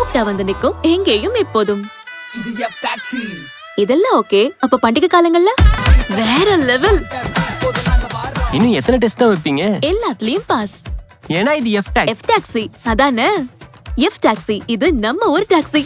கரெக்டா வந்து நிக்கும் எங்கேயும் எப்போதும். இதெல்லாம் ஓகே. அப்ப பண்டிகை காலங்கள்ல வேற லெவல். இன்னும் எத்தனை டெஸ்ட் தான் வைப்பீங்க? எல்லாத்துலயும் பாஸ். ஏன்னா இது எஃப் டாக்ஸி. அதானே எஃப் டாக்ஸி. இது நம்ம ஒரு டாக்ஸி.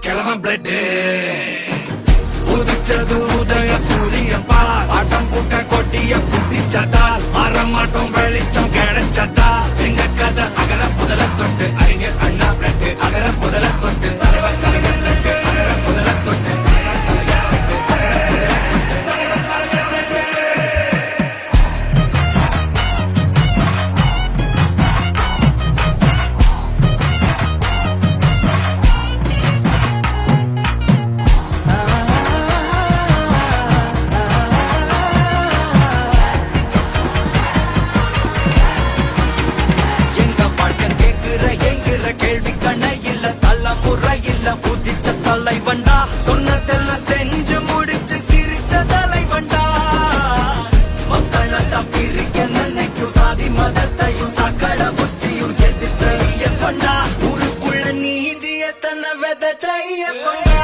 கிழமை பிளட் உதிச்சது உதய சூரியப்பா ஆட்டம் பூட்ட கொட்டிய புத்திச்சதால் மாறமாட்டோம் வெளிச்சம் கிடைச்சதா எங்க கதை அகர முதல தொட்டு அறிஞர் அண்ணா பிளட் அகர முதல தொட்டு தலைவர் கலைஞர் பிளட் அகர முதல தொட்டு சொன்னதெல்லாம் செஞ்சு முடிச்சு சிரிச்ச தலைவண்டா மக்கள பிரிக்க நினைக்கும் சாதி மதத்தையும் சக்கட புத்தியும் எதிர்த்தைய கொண்டா ஊருக்குள்ள நீதிய தன்னை விதைச்சைய கொண்டா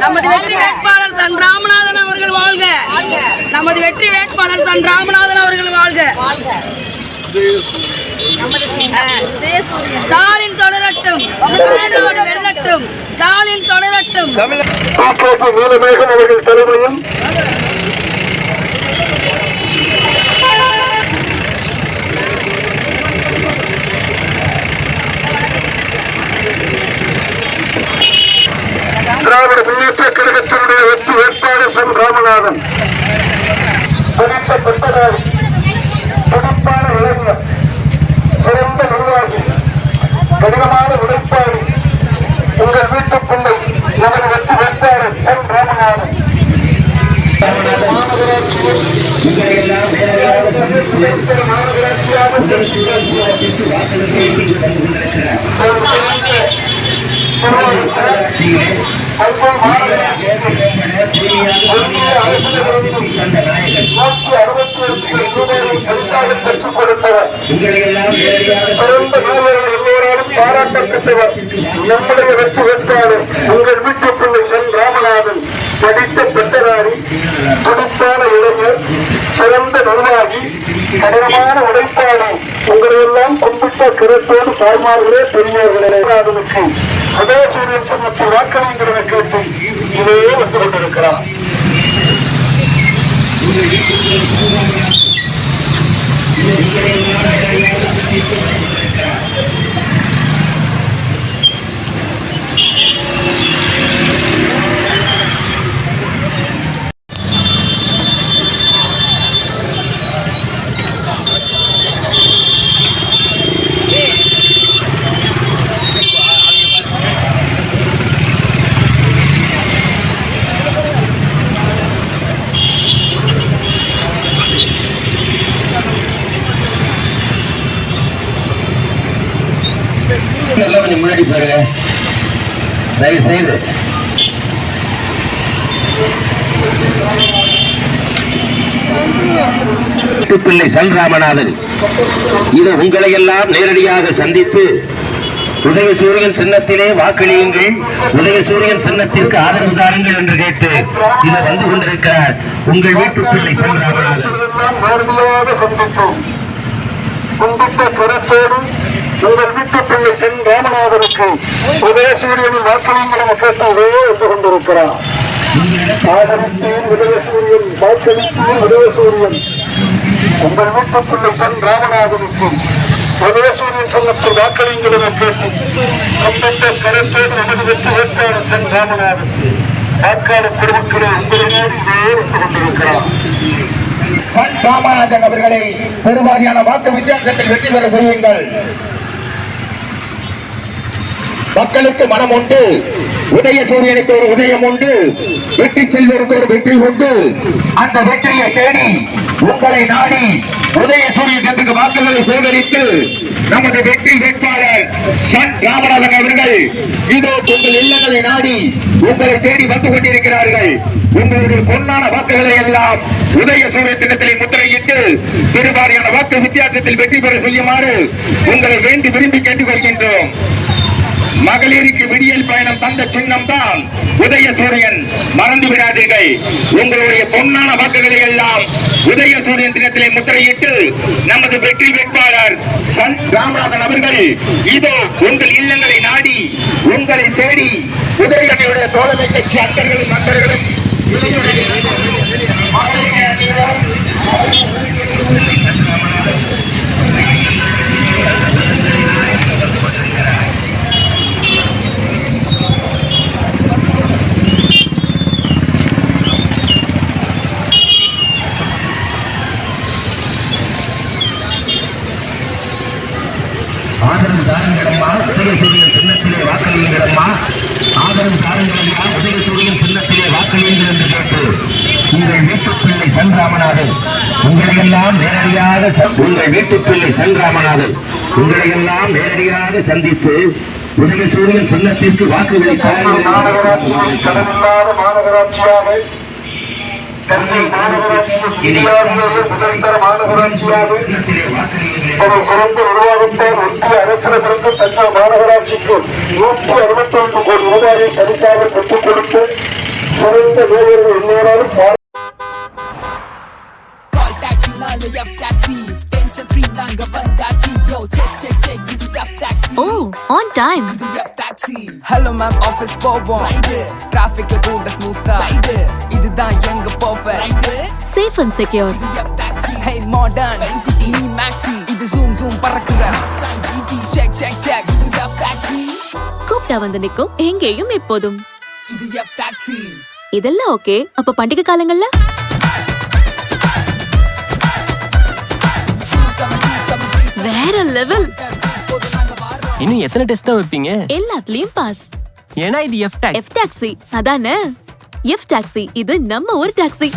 நமது வெற்றி வேட்பாளர் சன் ராமநாதன் அவர்கள் வாழ்க. நமது வெற்றி வேட்பாளர் சன் ராமநாதன் அவர்கள் வாழ்க. ஸ்டாலின் தொடரட்டும், வெல்லட்டும். ஸ்டாலின் தொடரட்டும். நீலமேகன் அவர்கள் தலைமையும் திராவிட முன்னேற்ற கழகத்தினுடைய வெற்றி வேட்பாளர் சன் ராமநாதன் துடித்த பெற்றதாரி, துடிப்பான இளைஞர், சிறந்த நிர்வாகி, கடினமான உழைப்பாளி, உங்கள் வீட்டு பிள்ளை நமது வெற்றி வேட்பாளர் சன் ராமநாதன். பெற்றுக் கொடுத்தவர், சிறந்த நூலர்கள் எல்லோராலும் பாராட்டப்பட்டவர், நம்முடைய வெற்றி வேட்பாளர் உங்கள் வீட்டு பிள்ளை சன் ராமநாதன். படித்த பெற்றதாரி, துடிப்பான இளைஞர், சிறந்த நிர்வாகி, கடினமான உழைப்பாளி, உங்களையெல்லாம் கும்பிட்ட கருத்தோடு தாய்மார்களே பெரியவர்களே அதற்கு சதாசூரியன் சொன்னத்தை வாக்களிங்கிறத கேட்டு இதே வந்து கொண்டிருக்கிறார். கொஞ்சம் முன்னாடி பாருங்க தயவு செய்து. பிள்ளை சன் ராமநாதன் இது உங்களை எல்லாம் நேரடியாக சந்தித்து உதயசூரியன் சின்னத்திலே வாக்களியுங்கள், உதயசூரியன் சின்னத்திற்கு ஆதரவு தாருங்கள் என்று கேட்டு இதை வந்து கொண்டிருக்கிறார் உங்கள் வீட்டு பிள்ளை சென்றார்கள். கும்பிட்ட கருத்தோடு உங்கள் வீட்டு பிள்ளை சென் ராமநாதனுக்கு உதயசூரியனின் வாக்களியுங்கள் கேட்டதே வந்து கொண்டிருக்கிறார். உதயசூரியன் வாக்களித்தேன், உதயசூரியன் உங்கள் வீட்டு பிள்ளை சென் ராமநாதனுக்கு உதயசூரியன் சொன்னத்தில் வாக்களியுங்கள் என கேட்டு கும்பிட்ட கருத்தோடு நமது வெற்றி வேட்பாளர் சென் ராமநாதன் வாக்காளர் பெருமக்களை உங்களினோடு இதே வந்து கொண்டிருக்கிறார். சன் ராமநாதன் அவர்களை பெருவாரியான வாக்கு வித்தியாசத்தில் வெற்றி பெற செய்யுங்கள். மக்களுக்கு மனம் உண்டு, உதயசூரியனுக்கு ஒரு உதயம் உண்டு, வெற்றி செல்வருக்கு ஒரு வெற்றி உண்டு. அந்த வெற்றியை தேடி உங்களை நாடி உதயசூரியனுக்கு வாக்குகளை சேகரித்து நமது வெற்றி வேட்பாளர் சன் ராமநாதன் அவர்கள் இதோ உங்கள் இல்லங்களை நாடி உங்களை தேடி வந்து கொண்டிருக்கிறார்கள். உங்களுடைய பொன்னான வாக்குகளை எல்லாம் உதயசூரிய தினத்திலே முத்திரையிட்டு பெருவாரியான வாக்கு வித்தியாசத்தில் வெற்றி பெற செய்யுமாறு உங்களை வேண்டி விரும்பி கேட்டுக் கொள்கின்றோம். மகளிருக்கு விடியல் பயணம் தந்த சின்னம் தான் உதயசூரியன், மறந்து விடாதீர்கள். உங்களுடைய பொன்னான வாக்குகளை எல்லாம் உதயசூரியன் தினத்திலே முத்திரையிட்டு நமது வெற்றி வேட்பாளர் சன் ராமநாதன் அவர்கள் இதோ உங்கள் இல்லங்களை நாடி உங்களை தேடி உதயனுடைய தோழமை கட்சி அன்பர்களும் நண்பர்களும் ஆதரவு தாருங்களம்மா, உதயசூரியன் சின்னத்திலே வாக்களியுங்களம்மா, ஆதரவு தாருங்களம்மா, உதயசூரியன் சின்னத்திலே வாக்களியுங்கள் என்று கேட்டு உங்கள் வீட்டு பிள்ளை சன் ராமநாதன் உங்களையெல்லாம் நேரடியாக உங்கள் வீட்டு பிள்ளை சன் ராமநாதன் உங்களையெல்லாம் நேரடியாக சந்தித்து உதயசூரியன் சின்னத்திற்கு வாக்குகளை கடனில்லாத மாநகராட்சியாக முதல்தர மாநகராட்சியாக ஒரு சிறந்த நிர்வாகத்தால் ஒன்றிய அரசிடமிருந்து தஞ்சை மாநகராட்சிக்கு 161 கோடி ரூபாயை பரிசாக பெற்றுக் கொடுத்து சிறந்த மேயர்கள் எல்லோராலும் Oh, on time. Hello ma'am, office போவோம் டிராஃபிக்ல கூட ஸ்மூத்தா இதுதான் எங்க perfect Safe and secure. Hey modern நீ maxi இது zoom zoom பறக்குற check check check this is F taxi கூப்பிட்டா வந்து நிக்கும் எங்கேயும் எப்போதும். இது F taxi இதெல்லாம் ஓகே. அப்ப பண்டிகை காலங்கள்ல வேற லெவல். இன்னும் எத்தனை டெஸ்ட் தான் வைப்பீங்க? எல்லாத்துலயும் பாஸ். ஏன்னா இது எஃப் டாக்ஸி. எஃப் டாக்ஸி அதானே. எஃப் டாக்ஸி இது நம்ம ஒரு டாக்ஸி.